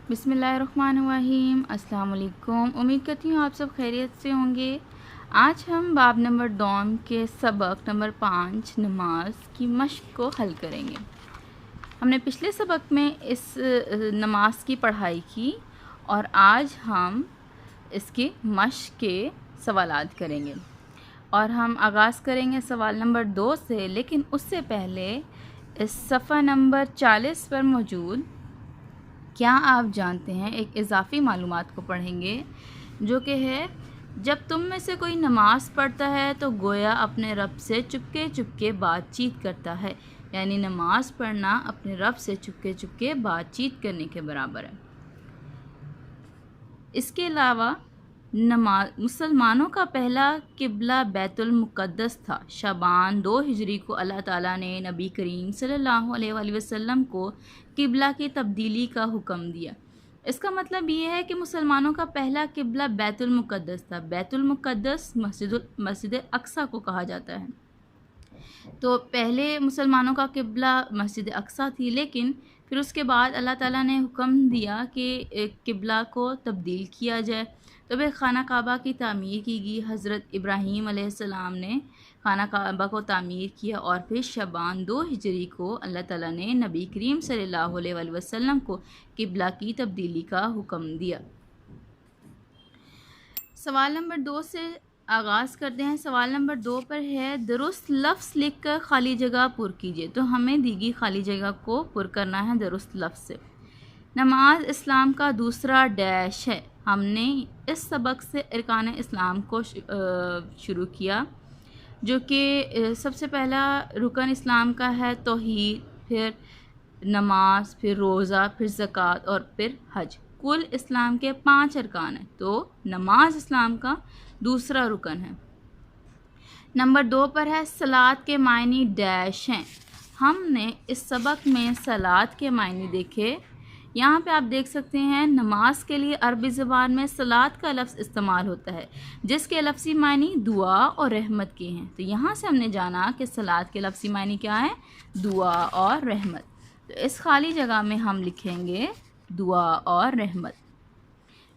बिस्मिल्लाहिर्रहमानिर्रहीम। अस्सलाम वालेकुम। उम्मीद करती हूँ आप सब खैरियत से होंगे। आज हम बाब नंबर दोम के सबक नंबर 5 नमाज की मश्क को हल करेंगे। हमने पिछले सबक में इस नमाज की पढ़ाई की और आज हम इसके मश्क के सवालात करेंगे और हम आगाज़ करेंगे सवाल नंबर 2 से। लेकिन उससे पहले इस सफ़ा नंबर 40 पर मौजूद क्या आप जानते हैं एक इजाफ़ी मालूमात को पढ़ेंगे जो कि है, जब तुम में से कोई नमाज़ पढ़ता है तो गोया अपने रब से चुपके चुपके बातचीत करता है। यानी नमाज़ पढ़ना अपने रब से चुपके चुपके बातचीत करने के बराबर है। इसके अलावा मुसलमानों का पहला किबला बैतुल मुक़द्दस था। शाबान 2 हिजरी को अल्लाह ताला ने नबी करीम सल्लल्लाहु अलैहि वसल्लम को किबला की तब्दीली का हुक्म दिया। इसका मतलब ये है कि मुसलमानों का पहला किबला बैतुल मुक़द्दस था। बैतुल मुक़द्दस मस्जिद अक्सा को कहा जाता है। तो पहले मुसलमानों का किबला मस्जिद अक्सा थी, लेकिन फिर उसके बाद अल्लाह ताला ने हुक्म दिया कि किबला को तब्दील किया जाए। तो फिर खाना काबा की तामीर की गई। हज़रत इब्राहीम अलैहिस्सलाम ने खाना काबा को तामीर किया और फिर शाबान 2 हिजरी को अल्लाह ताला ने नबी करीम सल्लल्लाहु अलैहि वसल्लम को किबला की तब्दीली का हुक्म दिया। सवाल नंबर 2 से आगाज़ करते हैं। सवाल नंबर 2 पर है, दुरुस्त लफ्ज़ लिखकर खाली जगह पुर कीजिए। तो हमें दी गई खाली जगह को पुर करना है दुरुस्त लफ्ज़ से। नमाज इस्लाम का दूसरा डैश है। हमने इस सबक से अरकान इस्लाम को शुरू किया, जो कि सबसे पहला रुकन इस्लाम का है तौहीद, फिर नमाज, फिर रोज़ा, फिर ज़कात और फिर हज। कुल इस्लाम के 5 अरकान हैं। तो नमाज इस्लाम का दूसरा रुकन है। नंबर 2 पर है, सलात के मायने डैश हैं। हमने इस सबक में सलात के मायने देखे। यहाँ पे आप देख सकते हैं, नमाज के लिए अरबी ज़बान में सलात का लफ्ज़ इस्तेमाल होता है, जिसके लफ्ज़ी मायने दुआ और रहमत के हैं। तो यहाँ से हमने जाना कि सलात के लफ्ज़ी मायने क्या है, दुआ और रहमत। तो इस खाली जगह में हम लिखेंगे दुआ और रहमत।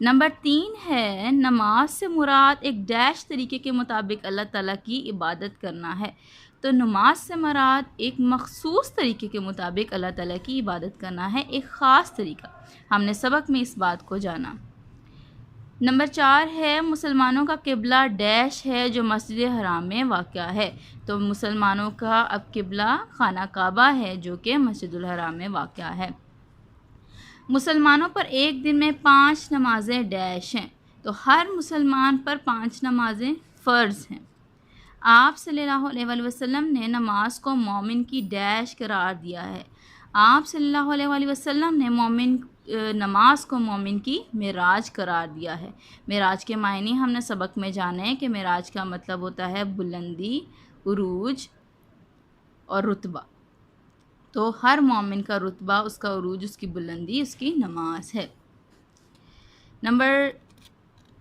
नंबर 3 है, नमाज से मुराद एक डैश तरीके के मुताबिक अल्लाह ताला की इबादत करना है। तो नमाज से मुराद एक मखसूस तरीके के मुताबिक अल्लाह ताला की इबादत करना है, एक ख़ास तरीका। हमने सबक में इस बात को जाना। नंबर 4 है, मुसलमानों का किबला डैश है जो मस्जिद हराम में वाक़या है। तो मुसलमानों का अब किबला खाना काबा है जो कि मस्जिदुल हराम में वाक़या है। मुसलमानों पर एक दिन में 5 नमाज़ें डैश हैं। तो हर मुसलमान पर 5 नमाज़ें फ़र्ज़ हैं। आप सल्लल्लाहु अलैहि वसल्लम ने नमाज को मोमिन की डैश करार दिया है। आप सल्लल्लाहु अलैहि वसल्लम ने नमाज को मोमिन की मेराज करार दिया है। मेराज के मायने हमने सबक में जाने कि मेराज का मतलब होता है बुलंदी, उरूज और रुतबा। तो हर मोमिन का रुतबा, उसका उरूज, उसकी बुलंदी, उसकी नमाज है। नंबर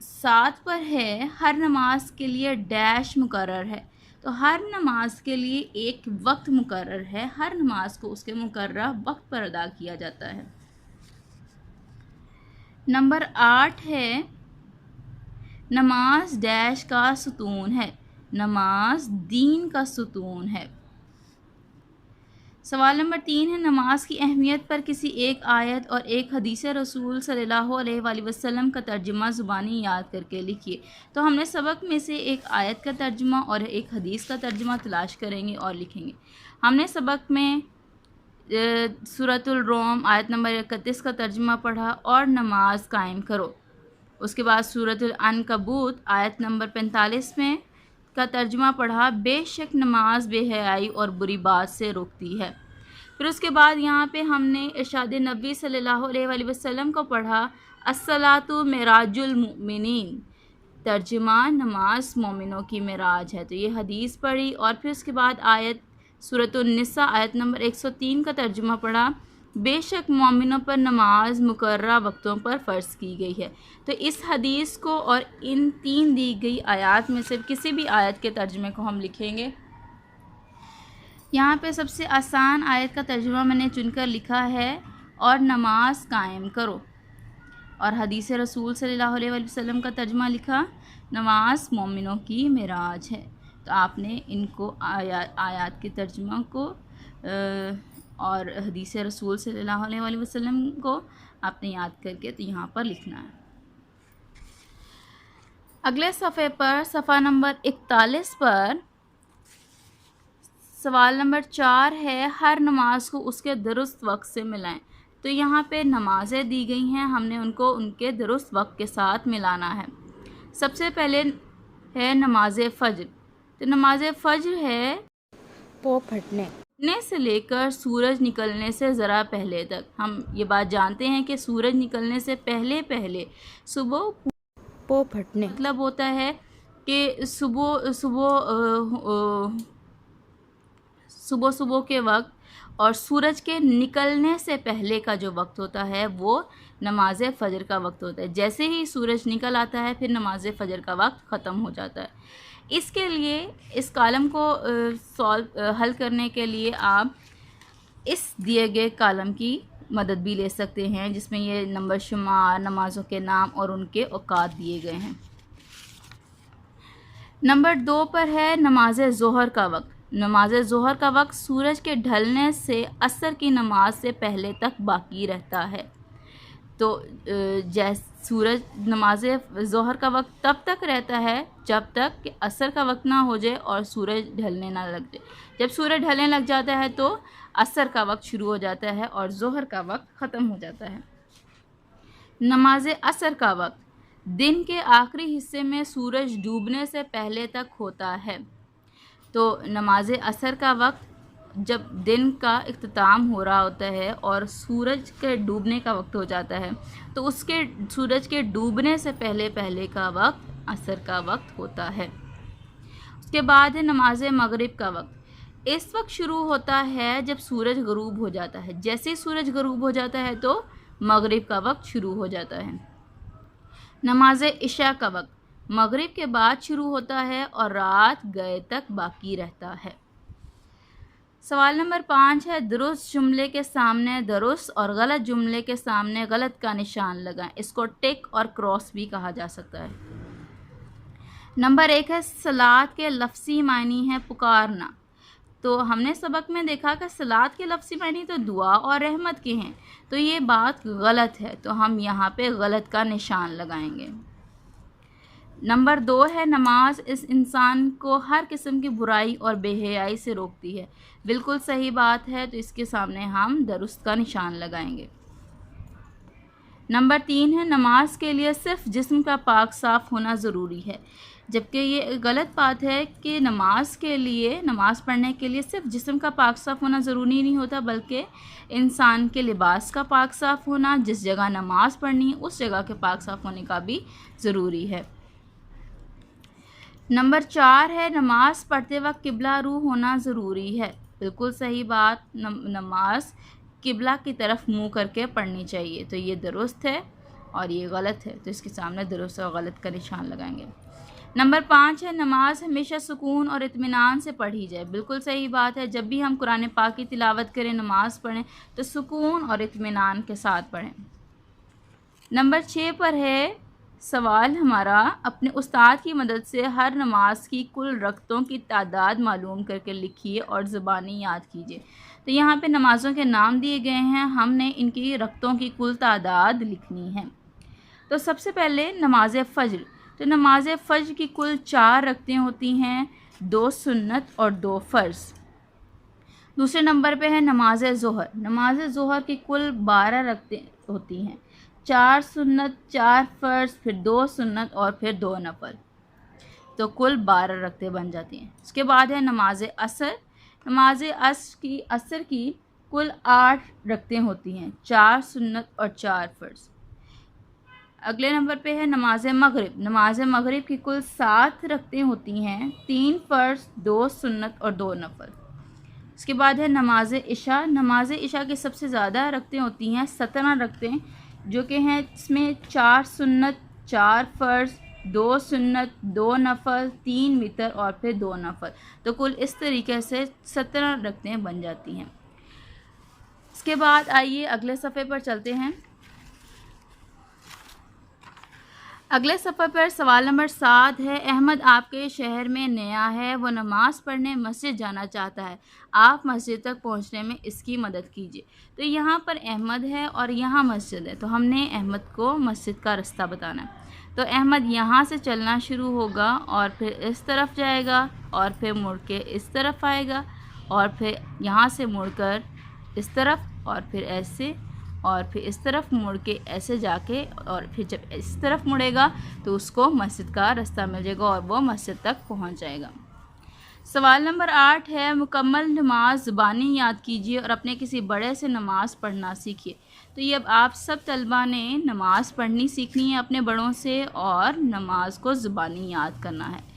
7 पर है, हर नमाज के लिए डैश मुकर्रर है। तो हर नमाज के लिए एक वक्त मुकर्रर है। हर नमाज को उसके मुकर्रर वक्त पर अदा किया जाता है। नंबर 8 है, नमाज डैश का सुतून है। नमाज दीन का सुतून है। सवाल नंबर 3 है, नमाज की अहमियत पर किसी एक आयत और एक हदीस रसूल सल्लल्लाहु अलैहि वसल्लम का तर्जुमा ज़ुबानी याद करके लिखिए। तो हमने सबक में से एक आयत का तर्जुमा और एक हदीस का तर्जुमा तलाश करेंगे और लिखेंगे। हमने सबक में सूरतुल रोम आयत नंबर 31 का तर्जुमा पढ़ा और नमाज कायम करो। उसके बाद सूरतुल अनकबूत आयत नंबर 45 में का तर्जुमा पढ़ा, बेशक नमाज बेहयाई और बुरी बात से रोकती है। फिर उसके बाद यहाँ पे हमने इरशाद नबी सल्लल्लाहु अलैहि वसल्लम को पढ़ा, अस्सलातु मेराजुल मुमिनीन। तर्जुमा, नमाज मोमिनों की मेराज है। तो ये हदीस पढ़ी और फिर उसके बाद आयत सूरतुन निसा आयत नंबर 103 का तर्जुमा पढ़ा, बेशक मोमिनों पर नमाज मुकर्रर वक्तों पर फ़र्ज़ की गई है। तो इस हदीस को और इन 3 दी गई आयत में से किसी भी आयत के तर्जुमे को हम लिखेंगे। यहाँ पे सबसे आसान आयत का तर्जुमा मैंने चुनकर लिखा है, और नमाज कायम करो। और हदीस रसूल सल्लल्लाहु अलैहि वसल्लम का तर्जुमा लिखा, नमाज मोमिनों की मेराज है। तो आपने इनको आयात के तर्जुमा को और हदीस रसूल सल्लल्लाहु अलैहि वसल्लम को आपने याद करके तो यहाँ पर लिखना है। अगले सफ़े पर सफ़ा नंबर 41 पर सवाल नंबर 4 है, हर नमाज को उसके दुरुस्त वक्त से मिलाएं। तो यहाँ पे नमाज़ें दी गई हैं, हमने उनको उनके दुरुस्त वक्त के साथ मिलाना है। सबसे पहले है नमाज फ़ज्र। तो नमाज फ़ज्र है पो फटने से लेकर सूरज निकलने से ज़रा पहले तक। हम ये बात जानते हैं कि सूरज निकलने से पहले पहले सुबह पो फटने मतलब होता है कि सुबह सुबह के वक्त और सूरज के निकलने से पहले का जो वक्त होता है वो नमाज फ़जर का वक्त होता है। जैसे ही सूरज निकल आता है फिर नमाज फ़जर का वक्त ख़त्म हो जाता है। इसके लिए इस कॉलम को हल करने के लिए आप इस दिए गए कॉलम की मदद भी ले सकते हैं, जिसमें ये नंबर शुमार, नमाज़ों के नाम और उनके औकात दिए गए हैं। नंबर 2 पर है नमाज ज़ोहर का वक्त। नमाज ज़ोहर का वक्त सूरज के ढलने से असर की नमाज से पहले तक बाकी रहता है। तो सूरज नमाज ज़ोहर का वक्त तब तक रहता है जब तक कि असर का वक्त ना हो जाए और सूरज ढलने ना लग जाए। जब सूरज ढलने लग जाता है तो असर का वक्त शुरू हो जाता है और ज़ोहर का वक्त ख़त्म हो जाता है। नमाज असर का वक्त दिन के आखिरी हिस्से में सूरज डूबने से पहले तक होता है। तो नमाज असर का वक्त जब दिन का इख्तिताम हो रहा होता है और सूरज के डूबने का वक्त हो जाता है तो उसके सूरज के डूबने से पहले पहले का वक्त असर का वक्त होता है। उसके बाद है नमाज मगरिब का वक्त। इस वक्त शुरू होता है जब सूरज गरूब हो जाता है। जैसे ही सूरज गरूब हो जाता है तो मगरिब का वक्त शुरू हो जाता है। नमाज इशा का वक्त मगरिब के बाद शुरू होता है और रात गए तक बाकी रहता है। सवाल नंबर 5 है, दुरुस्त जुमले के सामने दुरुस्त और गलत जुमले के सामने गलत का निशान लगाएं। इसको टिक और क्रॉस भी कहा जा सकता है। नंबर 1 है, सलात के लफ्ज़ी मायनी है पुकारना। तो हमने सबक में देखा कि सलात के लफ्ज़ी मायनी तो दुआ और रहमत के हैं, तो ये बात गलत है, तो हम यहाँ पे गलत का निशान लगाएंगे। नंबर 2 है, नमाज इस इंसान को हर किस्म की बुराई और बेहयाई से रोकती है। बिल्कुल सही बात है, तो इसके सामने हम दुरुस्त का निशान लगाएंगे। नंबर 3 है, नमाज के लिए सिर्फ जिस्म का पाक साफ़ होना ज़रूरी है। जबकि ये गलत बात है कि नमाज पढ़ने के लिए सिर्फ जिस्म का पाक साफ़ होना ज़रूरी नहीं होता, बल्कि इंसान के लिबास का पाक साफ़ होना, जिस जगह नमाज पढ़नी है उस जगह के पाक साफ़ होने का भी ज़रूरी है। नंबर 4 है, नमाज पढ़ते वक्त किबला रू होना ज़रूरी है। बिल्कुल सही बात, नमाज किबला की तरफ मुंह करके पढ़नी चाहिए। तो ये दुरुस्त है और ये गलत है, तो इसके सामने दुरुस्त और गलत का निशान लगाएंगे। नंबर 5 है, नमाज हमेशा सुकून और इत्मीनान से पढ़ी जाए। बिल्कुल सही बात है, जब भी हम कुरान पाक की तिलावत करें, नमाज पढ़ें तो सुकून और इत्मीनान के साथ पढ़ें। नंबर 6 पर है सवाल हमारा, अपने उस्ताद की मदद से हर नमाज की कुल रकतों की तादाद मालूम करके लिखिए और ज़ुबानी याद कीजिए। तो यहाँ पे नमाज़ों के नाम दिए गए हैं, हमने इनकी रकतों की कुल तादाद लिखनी है। तो सबसे पहले नमाज फ़ज्र। तो नमाज फ़ज्र की कुल 4 रकतें होती हैं, 2 सुन्नत और 2 फ़र्ज़। दूसरे नंबर पे है नमाज ज़ोहर। नमाज ज़ोहर की कुल 12 रकतें होती हैं, 4 सुन्नत, 4 फ़र्ज़, फिर 2 सुन्नत और फिर 2 नफल, तो कुल 12 रकतें बन जाती हैं। उसके बाद है नमाज असर। नमाज असर की कुल 8 रकतें होती हैं, 4 सुन्नत और 4 फ़र्ज़। अगले नंबर पे है नमाज मगरिब। नमाज मगरिब की कुल 7 रकतें होती हैं, 3 फ़र्ज़, 2 सुन्नत और 2 नफल। उसके बाद है नमाज इशा। नमाज इशा की सबसे ज़्यादा रकतें होती हैं, 17 रकतें, जो कि हैं इसमें 4 सुन्नत, 4 फ़र्ज़, 2 सुन्नत, 2 नफल, 3 वितर और फिर 2 नफल। तो कुल इस तरीके से 17 रकतें बन जाती हैं। इसके बाद आइए अगले सफ़े पर चलते हैं। अगले सफ़र पर सवाल नंबर 7 है, अहमद आपके शहर में नया है, वो नमाज़ पढ़ने मस्जिद जाना चाहता है, आप मस्जिद तक पहुंचने में इसकी मदद कीजिए। तो यहाँ पर अहमद है और यहाँ मस्जिद है, तो हमने अहमद को मस्जिद का रास्ता बताना है। तो अहमद यहाँ से चलना शुरू होगा और फिर इस तरफ जाएगा और फिर मुड़ के इस तरफ आएगा और फिर यहाँ से मुड़कर इस तरफ और फिर ऐसे और फिर इस तरफ मुड़ के ऐसे जाके और फिर जब इस तरफ मुड़ेगा तो उसको मस्जिद का रास्ता मिल जाएगा और वो मस्जिद तक पहुंच जाएगा। सवाल नंबर 8 है, मुकम्मल नमाज ज़ुबानी याद कीजिए और अपने किसी बड़े से नमाज़ पढ़ना सीखिए। तो ये अब आप सब तलबा ने नमाज़ पढ़नी सीखनी है अपने बड़ों से और नमाज को ज़ुबानी याद करना है।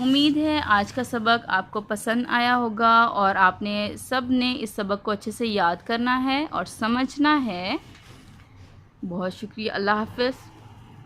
उम्मीद है आज का सबक आपको पसंद आया होगा और आपने सब ने इस सबक को अच्छे से याद करना है और समझना है। बहुत शुक्रिया। अल्लाह हाफ़िज़।